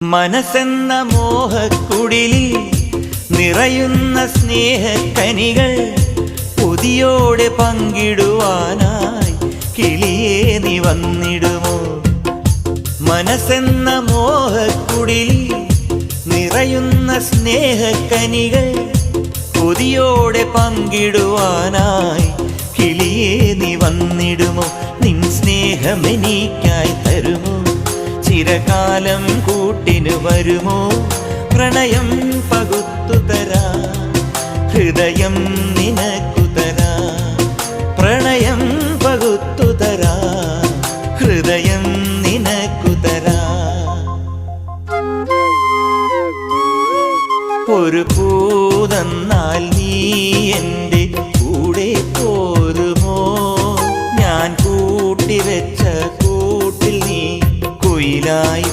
മനസ്സെന്ന മോഹക്കുടിലിൽ നിറയുന്ന സ്നേഹക്കനികൾ കൊതിയോടെ പങ്കിടുവാനായി കിളിയേ നീ വന്നിടുമോ? മനസ്സെന്ന മോഹക്കുടിലിൽ നിറയുന്ന സ്നേഹക്കനികൾ കൊതിയോടെ പങ്കിടുവാനായി കിളിയേ നീ വന്നിടുമോ? നിൻ സ്നേഹമെനിക്കായി തരുമോ? ചിരകാലം കൂട്ടിനു വരുമോ? പ്രണയം പകുത്തു തരാ, ഹൃദയം നിനക്കു തരാ. പ്രണയം പകുത്തു തരാ, ഹൃദയം നിനക്കു തരാ. ഒരു പൂതന്നാൽ നീ എൻ്റെ കൂടെ പോരുമോ? ഞാൻ കൂട്ടിവെച്ച കൂട്ടിൽ നീ കുയിലായി